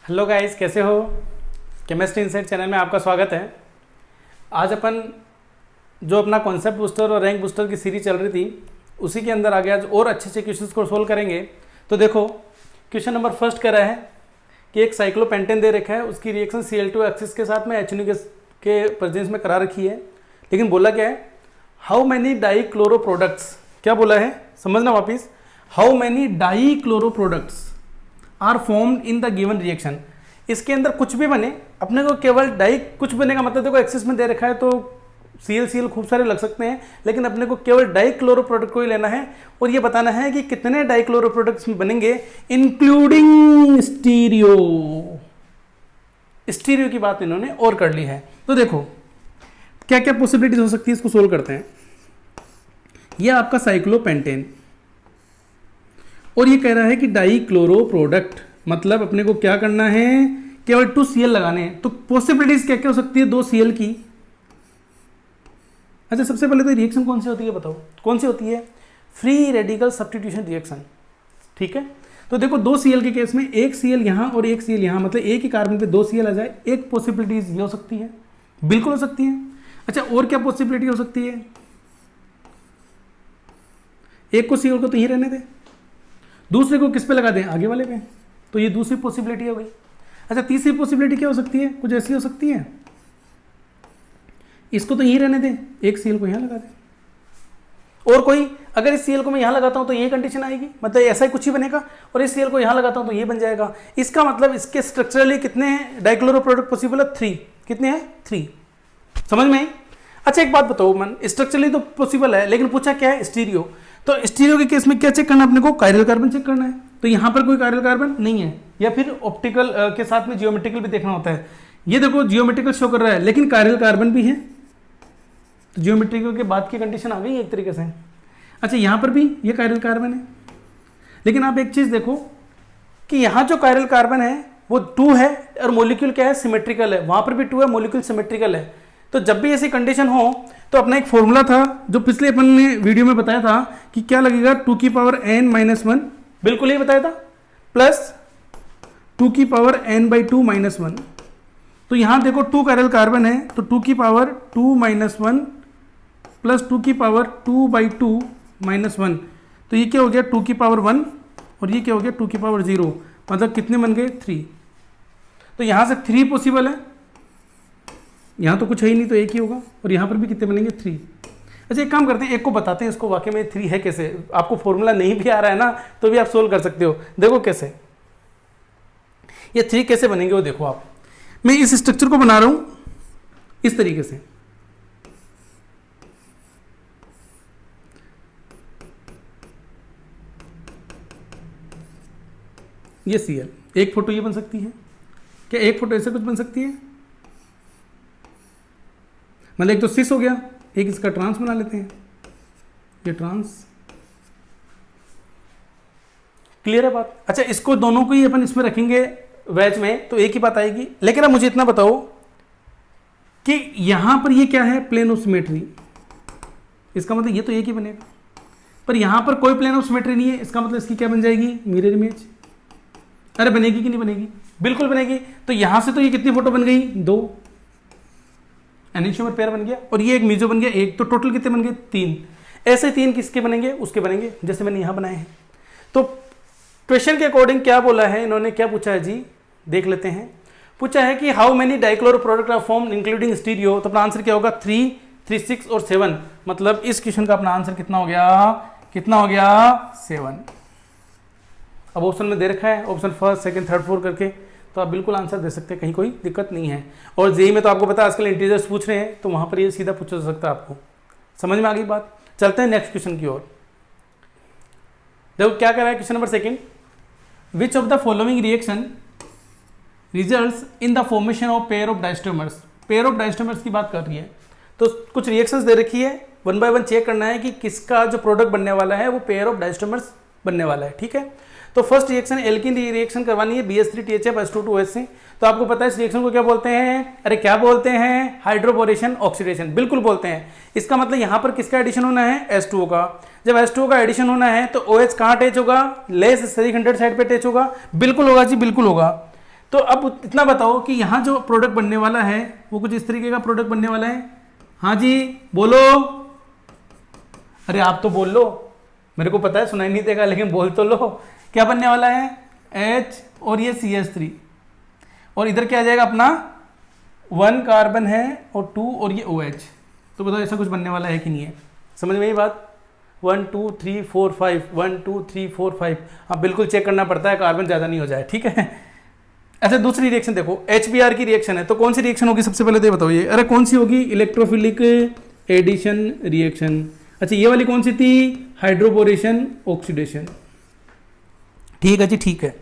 Hello guys, कैसे हो। Chemistry insight channel में आपका स्वागत है। आज अपन जो अपना कॉन्सेप्ट बूस्टर और रैंक बूस्टर की सीरीज चल रही थी उसी के अंदर आगे आज और अच्छे अच्छे क्वेश्चंस को सोल्व करेंगे। तो देखो, क्वेश्चन नंबर फर्स्ट कह रहा है कि एक साइक्लोपेंटेन दे रखा है, उसकी रिएक्शन Cl2 एक्सिस के साथ में HNO के प्रेजेंस में करा रखी है, लेकिन बोला क्या है, how many dichloro products. क्या बोला है समझना वापिस, how many dichloro products are formed in the given reaction. इसके अंदर कुछ भी बने, अपने को केवल डाई कुछ बनेगा, मतलब देखो एक्सिस में दे रखा है तो Cl खूब सारे लग सकते हैं, लेकिन अपने को केवल डाई क्लोरो प्रोडक्ट को ही लेना है और ये बताना है कि कितने डाई क्लोरो प्रोडक्ट्स बनेंगे इंक्लूडिंग स्टीरियो। स्टीरियो की बात इन्होंने और कर ली है। तो देखो क्या क्या पॉसिबिलिटीज हो सकती है, इसको सोल्व करते हैं। यह आपका साइक्लोपेंटेन और ये कह रहा है कि डाई क्लोरो प्रोडक्ट, मतलब अपने को क्या करना है, केवल 2Cl लगाने हैं। तो पॉसिबिलिटीज क्या क्या हो सकती है 2Cl की। अच्छा, सबसे पहले तो रिएक्शन कौन सी होती है बताओ, कौन सी होती है, फ्री रेडिकल सब्स्टिट्यूशन रिएक्शन। ठीक है, तो देखो 2Cl के केस में एक Cl यहां और एक Cl यहां, मतलब एक ही कार्बन पे 2Cl आ जाए। एक पॉसिबिलिटीज ये हो सकती है, बिल्कुल हो सकती है। अच्छा, और क्या पॉसिबिलिटी हो सकती है, एक को Cl को तो यहीं रहने दे, दूसरे को किस पे लगा दें, आगे वाले पे, तो ये दूसरी पॉसिबिलिटी हो गई। अच्छा, तीसरी पॉसिबिलिटी क्या हो सकती है, कुछ ऐसी हो सकती है, इसको तो यहीं रहने दें, एक Cl को यहां लगा दें, और कोई अगर इस Cl को मैं यहां लगाता हूं तो ये कंडीशन आएगी, मतलब ऐसा ही कुछ ही बनेगा, और इस Cl को यहां लगाता हूं तो ये बन जाएगा। इसका मतलब इसके स्ट्रक्चरली कितने डाइक्लोरो प्रोडक्ट पॉसिबल है, 3। कितने हैं, 3। समझ में आई। अच्छा, एक बात बताओ मन, स्ट्रक्चरली तो पॉसिबल है, लेकिन पूछा क्या है, स्टीरियो। तो स्टीरियो के केस में क्या चेक करना है अपने को, कायरल कार्बन चेक करना है। तो यहां पर कोई कायरल कार्बन नहीं है, या फिर ऑप्टिकल के साथ में जियोमेट्रिकल भी देखना होता है। ये देखो जियोमेट्रिकल शो कर रहा है, लेकिन कायरल कार्बन भी है, तो जियोमेट्रिकल के बाद की कंडीशन आ गई एक तरीके से। अच्छा, यहां पर भी ये कायरल कार्बन है, लेकिन आप एक चीज देखो कि यहां जो कायरल कार्बन है वो 2 है और मोलिक्यूल क्या है, सिमेट्रिकल है। वहां पर भी 2 है, मोलिक्यूल सिमेट्रिकल है। तो जब भी ऐसी कंडीशन हो तो अपना एक फॉर्मूला था जो पिछले अपन ने वीडियो में बताया था कि क्या लगेगा, 2n-1, बिल्कुल ही बताया था, प्लस 2n/2 -1। तो यहां देखो 2 कायरल कार्बन है, तो 2 -1 प्लस 2/2 -1, तो ये क्या हो गया 2 और ये क्या हो गया 2 मतलब कितने बन गए, 3। तो यहां से 3 पॉसिबल है, यहाँ तो कुछ है ही नहीं तो एक ही होगा, और यहाँ पर भी कितने बनेंगे, 3। अच्छा, एक काम करते हैं, एक को बताते हैं इसको वाकई में 3 है कैसे। आपको फॉर्मूला नहीं भी आ रहा है ना तो भी आप सोल्व कर सकते हो। देखो कैसे ये 3 कैसे बनेंगे वो देखो आप। मैं इस स्ट्रक्चर को बना रहा हूं इस तरीके से, ये Cl, एक फोटो ये बन सकती है क्या, एक फोटो ऐसे कुछ बन सकती है, मतलब एक तो सिस हो गया, एक इसका ट्रांस बना लेते हैं, ये ट्रांस। क्लियर है बात। अच्छा, इसको दोनों को ही अपन इसमें रखेंगे वेज में तो एक ही बात आएगी। लेकिन अब मुझे इतना बताओ कि यहां पर ये क्या है, प्लेन ऑफ सिमेट्री, इसका मतलब ये तो एक ही बनेगा, पर यहां पर कोई प्लेन ऑफ सिमेट्री नहीं है, इसका मतलब इसकी क्या बन जाएगी, मिरर इमेज। अरे बनेगी कि नहीं बनेगी, बिल्कुल बनेगी। तो यहां से तो ये कितनी फोटो बन गई, 2 एनिशियोमर पेयर बन गया, और ये एक मीजो बन गया, एक। तो टोटल कितने बन गए, 3। ऐसे 3 किसके बनेंगे, उसके बनेंगे, जैसे मैंने यहां बनाए हैं। तो क्वेश्चन के अकॉर्डिंग क्या बोला है इन्होंने, क्या पूछा है जी, देख लेते हैं। पूछा है कि how many dichloro product are formed including stereo. तो अपना आंसर क्या होगा, 3, 3, 6 और 7। मतलब इस क्वेश्चन का अपना आंसर कितना हो गया, 7। अब ऑप्शन में दे रखा है, option first, second, third, fourth करके, तो आप बिल्कुल आंसर दे सकते हैं, कहीं कोई दिक्कत नहीं है। और जेई में तो आपको पता है आजकल इंटीजर्स पूछ रहे हैं, तो वहां पर ये सीधा पूछा जा सकता है आपको। समझ में आ गई बात। चलते हैं नेक्स्ट क्वेश्चन की ओर। देखो क्या कर रहा है question number 2, which of the following reaction results in the formation of pair of diastereomers. Pair of diastereomers की बात कर रही है, तो कुछ रिएक्शंस दे रखी है, 1 बाय 1 चेक करना है कि किसका जो प्रोडक्ट बनने वाला है वो पेयर ऑफ डायस्टोमर्स बनने वाला है। ठीक है, तो फर्स्ट रिएक्शन एल्कीन रिएक्शन करवानी है, BH3THF से। तो आपको पता है इस रिएक्शन को क्या बोलते हैं, अरे क्या बोलते हैं, हाइड्रोबोरेशन ऑक्सीडेशन, बिल्कुल बोलते हैं। इसका मतलब यहां पर किसका एडिशन होना है, H2O का। जब H2O का एडिशन होना है तो OH कहां अटैच होगा, लेस स्टेरिक 100 साइड पे अटैच होगा, बिल्कुल होगा जी, बिल्कुल होगा। तो अब इतना बताओ कि यहाँ जो प्रोडक्ट बनने वाला है वो कुछ इस तरीके का प्रोडक्ट बनने वाला है। हाँ जी बोलो, अरे आप तो बोल लो, मेरे को पता है सुनाई नहीं देगा लेकिन बोल तो लो। क्या बनने वाला है? H और ये CH3 और इधर क्या आ जाएगा अपना 1 कार्बन है और 2 और ये OH। तो बताओ ऐसा कुछ बनने वाला है कि नहीं है? समझ में ये बात? 1 2 3 4 5 1 2 3 4 5। हाँ बिल्कुल चेक करना पड़ता है कार्बन ज़्यादा नहीं हो जाए, ठीक है। अच्छा दूसरी रिएक्शन देखो, HBr की रिएक्शन है, तो कौन सी रिएक्शन होगी सबसे पहले तो ये बताओ। ये अरे कौन सी होगी? Electrophilic addition reaction. अच्छा ये वाली कौन सी थी? Hydroboration oxidation. ठीक है जी, ठीक है।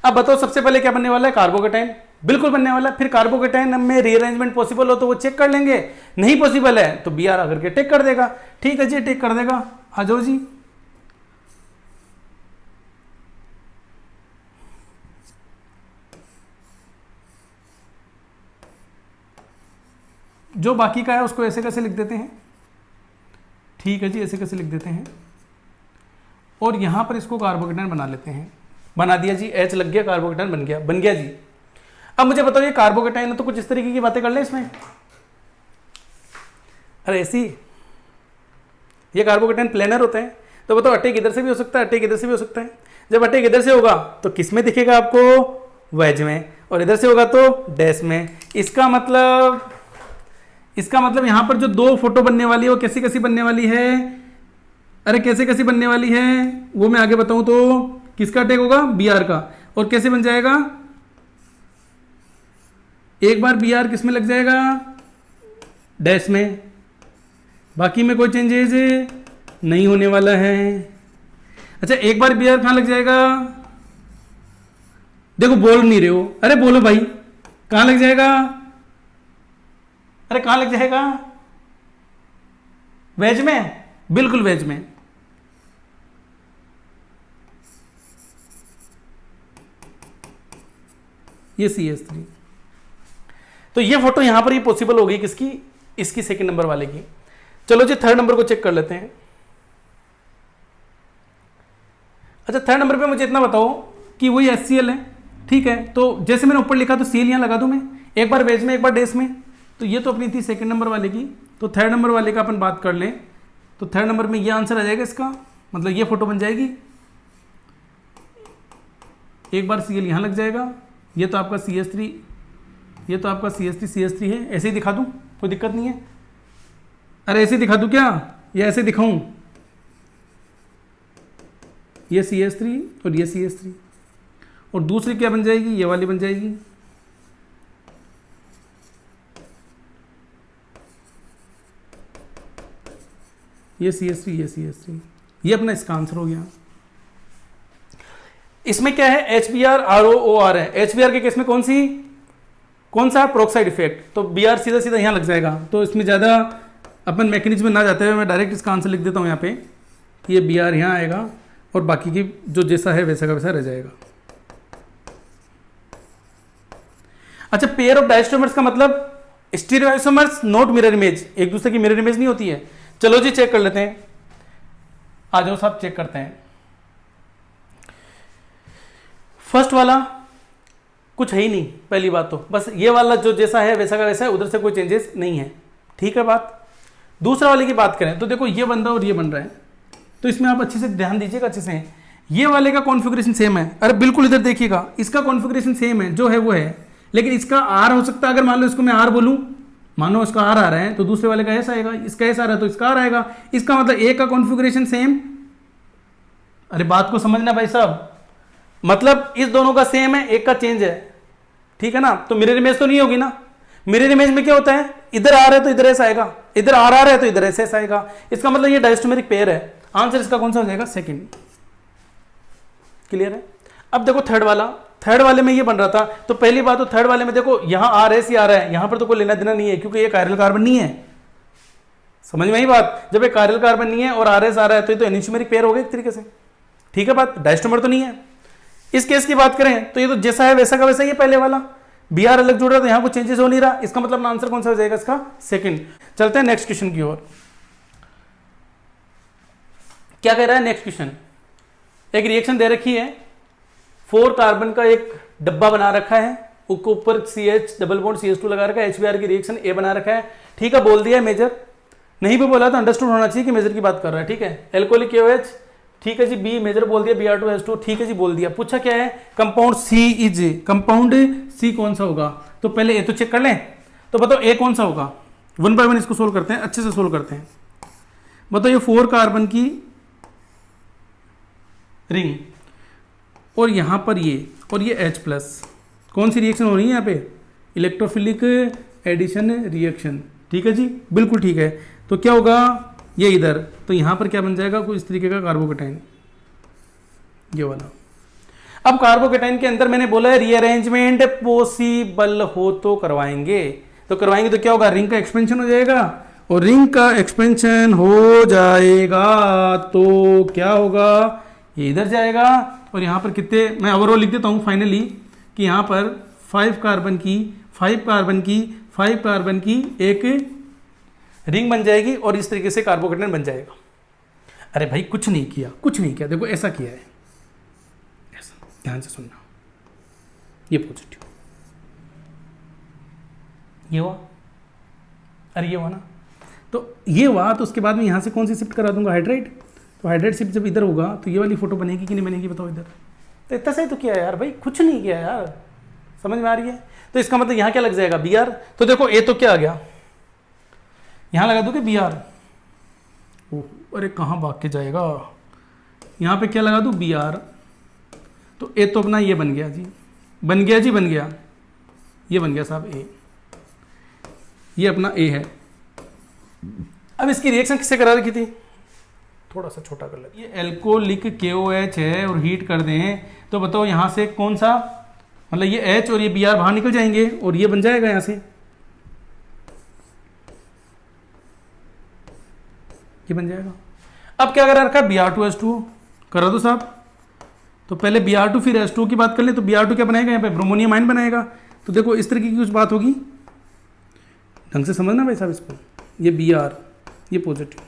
अब बताओ सबसे पहले क्या बनने वाला है? कार्बोकेटाइन। बिल्कुल बनने वाला है। फिर कार्बोकेटाइन में रीअरेंजमेंट पॉसिबल हो तो वो चेक कर लेंगे, नहीं पॉसिबल है तो Br आकर के टेक कर देगा। ठीक है जी, टेक कर देगा। आ जाओ जी। जो बाकी का है उसको ऐसे कैसे लिख देते हैं? ठीक है जी, ऐसे कैसे लिख देते हैं और यहां पर इसको कार्बोकेटाइन बना लेते हैं। बना दिया जी, H लग गया, कार्बोकेटाइन बन गया, बन गया जी। अब मुझे बताओ ये कार्बोकेटाइन है तो कुछ इस तरीके की बातें कर ले इसमें। अरे ऐसी, ये कार्बोकेटाइन प्लेनर होते हैं तो बताओ अटैक इधर से भी हो सकता है, अटैक इधर से भी हो सकता है। जब अटैक इधर से होगा तो किस में दिखेगा आपको? वेज में, और इधर से होगा तो डैश में। इसका मतलब यहां पर जो दो फोटो बनने वाली है वो कैसी कैसी बनने वाली है? अरे कैसे कैसी बनने वाली है वो मैं आगे बताऊं। तो किसका अटैक होगा? Br का। और कैसे बन जाएगा? एक बार Br किस में लग जाएगा? डैश में। बाकी में कोई चेंजेस नहीं होने वाला है। अच्छा एक बार Br कहां लग जाएगा? देखो बोल नहीं रहे हो, अरे बोलो भाई, कहां लग जाएगा? अरे कहां लग जाएगा? वेज में, बिल्कुल वेज में। ये CH3। तो ये फोटो यहां पर ये पॉसिबल होगी किसकी? इसकी सेकंड नंबर वाले की। चलो जी थर्ड नंबर को चेक कर लेते हैं। अच्छा थर्ड नंबर पे मुझे इतना बताओ कि वही HCl है, ठीक है। तो जैसे मैंने ऊपर लिखा तो Cl यहां लगा दूं मैं, एक बार वेज में एक बार डैश में। तो ये तो अपनी थी सेकंड नंबर वाले की। तो थर्ड नंबर वाले का अपन बात कर लें तो थर्ड नंबर में ये आंसर आ जाएगा इसका, मतलब ये फोटो बन जाएगी। एक बार Cl यहां लग जाएगा, ये तो आपका CH3, ये तो आपका CH3 है। ऐसे ही दिखा दूं, कोई दिक्कत नहीं है। अरे ऐसे दिखा दूं क्या या ऐसे दिखाऊं? ये CH3 और ये CH3 और दूसरी क्या बन जाएगी? ये वाली बन जाएगी। ये CH3 ये CH3, ये अपना इसका आंसर हो गया। इसमें क्या है? HBr ROOR है। HBr के केस में कौन सा प्रोक्साइड इफेक्ट? तो Br सीधा सीधा यहां लग जाएगा। तो इसमें ज्यादा अपन मैकेनिज्म में ना जाते हुए मैं डायरेक्ट इसका आंसर लिख देता हूं यहाँ पे। ये Br यहां आएगा और बाकी की जो जैसा है वैसा का वैसा रह जाएगा। अच्छा पेयर ऑफ डायस्टोमर्स का मतलब स्टीरियोआइसोमर्स नॉट मिरर इमेज, एक दूसरे की मिरर इमेज नहीं होती है। चलो जी चेक कर लेते हैं, आ जाओ साहब चेक करते हैं। फर्स्ट वाला कुछ है ही नहीं, पहली बात तो बस ये वाला जो जैसा है वैसा का वैसा है, उधर से कोई चेंजेस नहीं है, ठीक है बात। दूसरा वाले की बात करें तो देखो ये बन रहा है और ये बन रहा है, तो इसमें आप अच्छे से ध्यान दीजिएगा अच्छे से। ये वाले का कॉन्फ़िगरेशन सेम है, अरे बिल्कुल इधर देखिएगा, इसका कॉन्फ़िगरेशन सेम है, जो है वो है, लेकिन इसका आर हो सकता है। अगर मान लो इसको मैं आर बोलूं, मानो इसका आर आ रहा है तो दूसरे वाले का एस आएगा, इसका एस आ रहा है तो इसका आर आएगा। इसका मतलब एक का कॉन्फ़िगरेशन सेम। अरे बात को समझना भाई साहब, मतलब इस दोनों का सेम है, एक का चेंज है, ठीक है ना। तो मिरर इमेज तो नहीं होगी ना। मिरर इमेज में क्या होता है? इधर आ रहा है तो इधर एस आएगा, इधर आर आ रहा है तो इधर एस आएगा। इसका मतलब ये डायस्टोमेरिक पेयर है। आंसर इसका कौन सा हो जाएगा? सेकंड। क्लियर है? अब देखो थर्ड वाला, थर्ड वाले में ये बन रहा था, तो पहली बात तो थर्ड वाले में देखो यहां आर एस ही आ रहा है, यहां पर तो कोई लेना देना नहीं है क्योंकि ये कायरल कार्बन नहीं है। समझ में आई बात? जब ये कायरल कार्बन नहीं है और आर एस आ रहा है तो ये तो एनिसोमेरिक पेयर हो गया एक तरीके से, ठीक है बात। डायस्टोमर तो नहीं है। इस केस की बात करें तो ये तो जैसा है वैसा का वैसा ही है पहले वाला। Br अलग जुड़ रहा तो यहां कुछ चेंजेस हो नहीं रहा, इसका मतलब आंसर कौन सा हो जाएगा? इसका सेकंड। चलते हैं नेक्स्ट क्वेश्चन की ओर। क्या कह रहा है नेक्स्ट क्वेश्चन? एक रिएक्शन दे रखी है, 4 कार्बन का एक डब्बा बना रखा है, उसके ऊपर CH डबल बॉन्ड CH2 लगा रखा है, HBr की रिएक्शन A बना रखा है, ठीक है, बोल दिया मेजर, नहीं भी बोला तो अंडरस्टूड होना चाहिए कि मेजर की बात कर रहा है, ठीक है। एल्कोहलिक KOH, ठीक है जी, बी मेजर बोल दिया, Br2S2, ठीक है जी, बोल दिया। पूछा क्या है, compound C is, compound C कौन सा होगा, तो पहले A तो चेक कर लें, तो बताओ A कौन सा होगा, 1 बाय 1 इसको सोल्व करते हैं, अच्छे से सोल्व करते हैं। बताओ ये 4 कार्बन की रिंग और यहां पर ये और ये H+, कौन सी रिएक्शन हो रही है यहाँ पे, इलेक्ट्रोफिलिक एडिशन रिएक्शन, ठीक है जी, बिल्कुल ठीक है। तो क्या होगा, ये इधर, तो यहां पर क्या बन जाएगा, कुछ इस तरीके का कार्बोकेटाइन, ये वाला। अब कार्बोकेटाइन के अंदर मैंने बोला है रीअरेंजमेंट पॉसिबल हो तो करवाएंगे, तो करवाएंगे तो क्या होगा, रिंग का एक्सपेंशन हो जाएगा, और रिंग का एक्सपेंशन हो जाएगा तो क्या होगा, ये इधर जाएगा, और यहां पर कितने, मैं ओवरऑल लिख देता हूं फाइनली कि यहां पर 5 कार्बन की एक रिंग बन जाएगी, और इस तरीके से कार्बोकेटाइन बन जाएगा। अरे भाई कुछ नहीं किया, देखो ऐसा किया है, ऐसा ध्यान से सुनना, ये पॉजिटिव, ये हुआ, अरे ये हुआ ना, तो ये हुआ, तो उसके बाद में यहां से कौन सी शिफ्ट करा दूंगा, हाइड्राइड, तो हाइड्राइड शिफ्ट जब इधर होगा तो ये वाली फोटो बनेगी कि नहीं बनेगी, बताओ इधर, तो इतना सही तो किया यार भाई, कुछ नहीं किया यार, समझ में आ रही है। तो इसका मतलब यहां क्या लग जाएगा, Br, तो देखो ए तो क्या आ गया, यहां लगा दूं कि Br, अरे कहां भाग के जाएगा, यहां पे क्या लगा दूं, Br, तो ए तो अपना ये बन गया जी, ये बन गया साहब ए, ये अपना ए है। अब इसकी रिएक्शन किससे करा रखी थी, थोड़ा सा छोटा कर लेते, ये एल्कोहलिक KOH है और हीट कर दें, तो बताओ यहां से कौन सा, मतलब ये H और ये Br बाहर निकल जाएंगे और ये बन जाएगा यहां से, ये बन जाएगा। अब क्या करा रखा, Br2S2 करा दो साहब, तो पहले Br2 फिर S2 की बात कर ले, तो Br2 क्या बनाएगा, यहाँ पे ब्रोमोनियम आयन बनाएगा। तो देखो इस तरीके की कुछ बात होगी, ढंग से समझना भाई साहब इसको, ये Br, ये पॉजिटिव।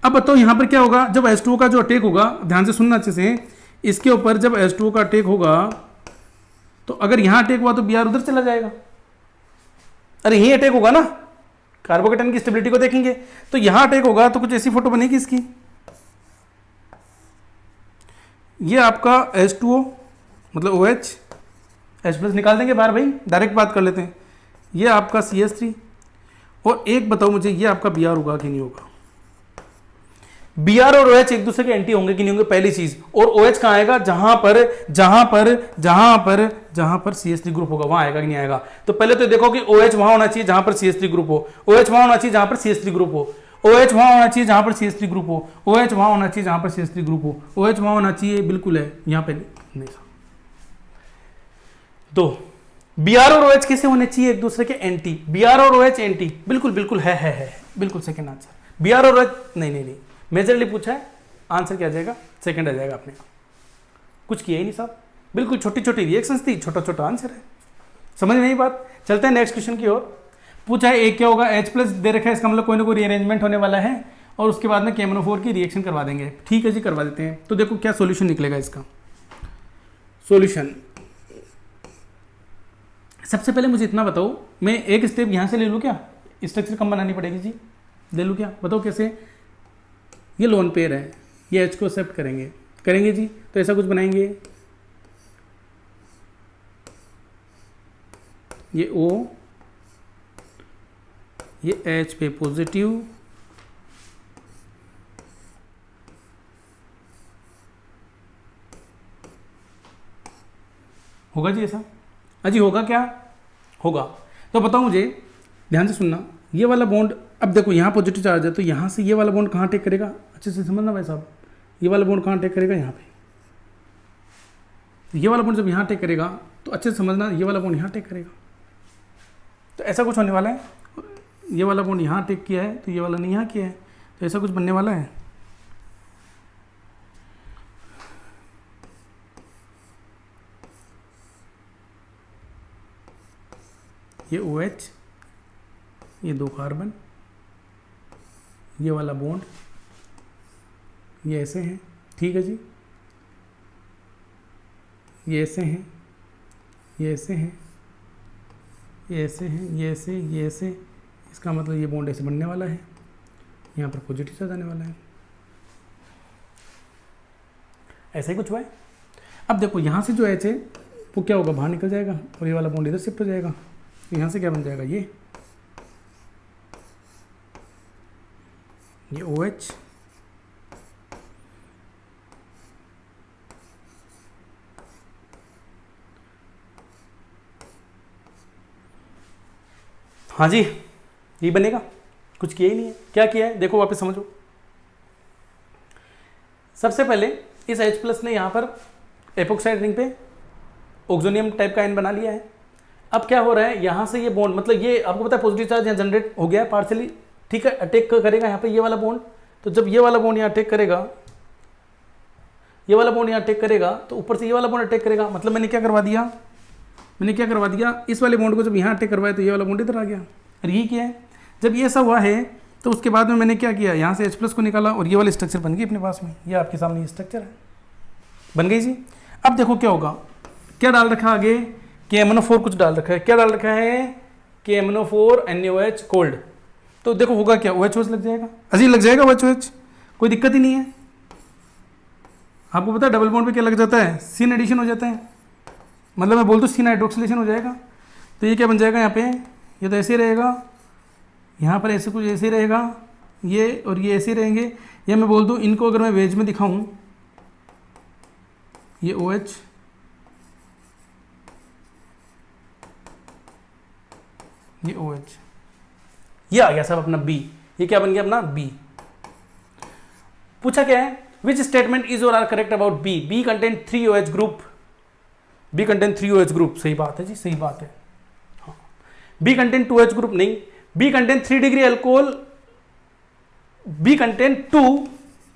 अब बताओ यहां पर क्या होगा, जब H2O का जो अटैक होगा, ध्यान से सुनना अच्छे से, इसके ऊपर जब H2O का अटैक होगा, तो अगर यहां अटैक हुआ तो Br उधर चला जाएगा, अरे यही अटैक होगा ना, कार्बोकेटाइन की स्टेबिलिटी को देखेंगे, तो यहां अटैक होगा तो कुछ ऐसी फोटो बनेगी इसकी, ये आपका H2O मतलब OH, H+ निकाल देंगे बाहर भाई, डायरेक्ट बात कर लेते हैं, ये आपका CH3, और एक बताओ मुझे ये आपका Br होगा कि नहीं होगा, Br और OH एक दूसरे के एंटी होंगे कि नहीं होंगे, पहली चीज, और OH कहां आएगा, जहां पर CH3 ग्रुप होगा वहां आएगा कि नहीं आएगा। तो पहले तो देखो कि OH वहां होना चाहिए जहां पर CH3 ग्रुप हो, OH वहां होना चाहिए जहां पर CH3 ग्रुप हो, OH वहां होना चाहिए जहां पर CH3 ग्रुप हो, OH वहां होना चाहिए जहां पर CH3 ग्रुप हो, OH वहां होना चाहिए, बिल्कुल है, यहां पे नहीं। तो Br और OH कैसे होने चाहिए, एक दूसरे के एंटी, Br और OH एंटी, बिल्कुल है, बिल्कुल सेकंड आंसर। Br और OH नहीं, मेजरली पूछा है, आंसर क्या आ जाएगा, सेकंड आ जाएगा, आपने कुछ किया ही नहीं साहब, बिल्कुल छोटी छोटी रिएक्शंस थी, छोटा आंसर है, समझ में नहीं बात। चलते हैं नेक्स्ट क्वेश्चन की ओर। पूछा है एक क्या होगा, H+ दे रखा है, इसका मतलब कोई ना कोई रीअरेंजमेंट होने वाला है, और उसके बाद में KMnO4 की रिएक्शन करवा देंगे, ठीक है जी, करवा देते हैं। तो देखो क्या सोल्यूशन निकलेगा इसका, सोल्यूशन सबसे पहले मुझे इतना बताओ, मैं एक स्टेप यहां से ले लूँ क्या, स्ट्रक्चर कम बनानी पड़ेगी जी, ले लूँ क्या, बताओ कैसे, ये लोन पेयर है, ये H को एक्सेप्ट करेंगे जी, तो ऐसा कुछ बनाएंगे, ये O, ये H पे पॉजिटिव, होगा जी ऐसा, अजी होगा क्या, होगा। तो बताओ मुझे, ध्यान से सुनना, ये वाला बॉन्ड, अब देखो यहाँ पॉजिटिव चार्ज है, तो यहाँ से ये वाला बॉन्ड कहाँ अटैक करेगा, अच्छे से समझना भाई साहब, ये वाला बॉन्ड कहाँ अटैक करेगा, यहाँ पे, ये वाला बॉन्ड जब यहाँ अटैक करेगा तो अच्छे से समझना, ये वाला बॉन्ड यहाँ अटैक करेगा, तो ऐसा कुछ होने वाला है, ये वाला बॉन्ड यहाँ अटैक किया है तो ये वाला नहीं यहाँ किया है, तो ऐसा कुछ बनने वाला है। ये OH, ये 2 कार्बन, ये वाला बॉन्ड, ये ऐसे हैं, ठीक है जी, ये ऐसे हैं, ये ऐसे हैं, ये ऐसे हैं, ये ऐसे, ये ऐसे, इसका मतलब ये बॉन्ड ऐसे बनने वाला है, यहाँ पर पॉजिटिव चार्ज आने वाला है, ऐसा ही कुछ हुआ है। अब देखो यहाँ से जो एच है वो क्या होगा, बाहर निकल जाएगा और ये वाला बॉन्ड इधर शिफ्ट हो जाएगा, यहाँ से क्या बन जाएगा, ये OH हाँ जी, ये बनेगा, कुछ किया ही नहीं है। क्या किया है देखो, वापस समझो। सबसे पहले इस H+ ने यहाँ पर एपोक्साइड रिंग पे ऑक्सोनियम टाइप का आयन बना लिया है। अब क्या हो रहा है, यहाँ से ये बॉन्ड, मतलब ये आपको पता है पॉजिटिव चार्ज यहाँ जनरेट हो गया है पार्शियली, ठीक है, अटैक करेगा यहाँ पे ये वाला बॉन्ड। तो जब ये वाला बॉन्ड यहाँ अटैक करेगा, ये वाला बॉन्ड यहाँ अटैक करेगा, तो ऊपर से ये वाला बॉन्ड अटैक करेगा। मतलब मैंने क्या करवा दिया, इस वाले बॉन्ड को जब यहाँ अटैक करवाया तो ये वाला बॉन्ड इधर आ गया। और ये क्या है, जब ये ऐसा हुआ है तो उसके बाद में मैंने क्या किया, यहाँ से H+ को निकाला और ये वाली स्ट्रक्चर बन गई अपने पास में। ये आपके सामने ये स्ट्रक्चर है, बन गई जी। अब देखो क्या होगा, क्या डाल रखा आगे, KMnO4 कुछ डाल रखा है। क्या डाल रखा है, KMnO4 NaOH कोल्ड। तो देखो होगा क्या, OH लग जाएगा, अजीब लग जाएगा OH, कोई दिक्कत ही नहीं है। आपको पता है डबल बॉन्ड पे क्या लग जाता है, सिन एडिशन हो जाता है, मतलब मैं बोल दूँ सिन हाइड्रोक्सिलेशन हो जाएगा। तो ये क्या बन जाएगा यहाँ पे, ये तो ऐसे ही रहेगा, यहाँ पर ऐसे कुछ ऐसे ही रहेगा, ये और ये ऐसे ही रहेंगे। या मैं बोल दूँ इनको अगर मैं वेज में दिखाऊं, ये OH, ये OH, ये आ गया सब अपना B। ये क्या बन गया अपना B। पूछा क्या है, which statement is or are correct about B? B contain 3 OH group, B contain 3 OH group. सही बात है जी, सही बात है। हाँ, B कंटेन 2 OH ग्रुप नहीं, B contain 3 degree alcohol, B contain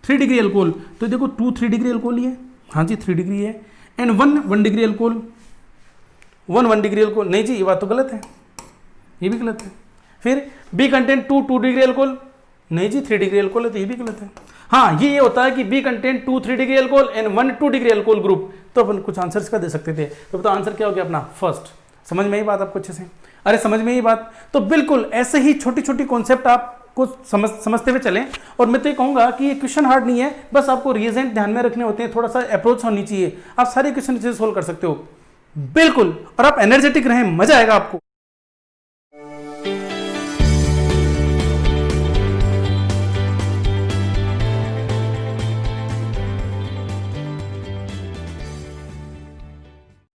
3 degree alcohol. तो देखो 3 डिग्री अल्कोहल ही है, हाँ जी 3 डिग्री है। And 1 degree alcohol, 1 degree alcohol. नहीं जी, ये बात तो गलत है, ये भी गलत है। फिर B कंटेन 2 डिग्री अल्कोहल, नहीं जी 3 डिग्री अल्कोहल है, तो ये भी गलत है। हाँ, ये होता है कि B contain 3 degree alcohol and 2 degree alcohol group. तो अपन कुछ आंसर्स का दे सकते थे। तो आंसर क्या हो गया अपना फर्स्ट। समझ में ही बात आपको अच्छे से, अरे समझ में ही बात। तो बिल्कुल ऐसे ही छोटी छोटी कॉन्सेप्ट आपको समझते हुए चलें। और मैं तो ये कहूँगा कि ये क्वेश्चन हार्ड नहीं है, बस आपको रीजेंट ध्यान में रखने होते हैं, थोड़ा सा अप्रोच होनी चाहिए, आप सारे क्वेश्चन अच्छे से सोल्व कर सकते हो बिल्कुल। और आप एनर्जेटिक रहें, मजा आएगा आपको।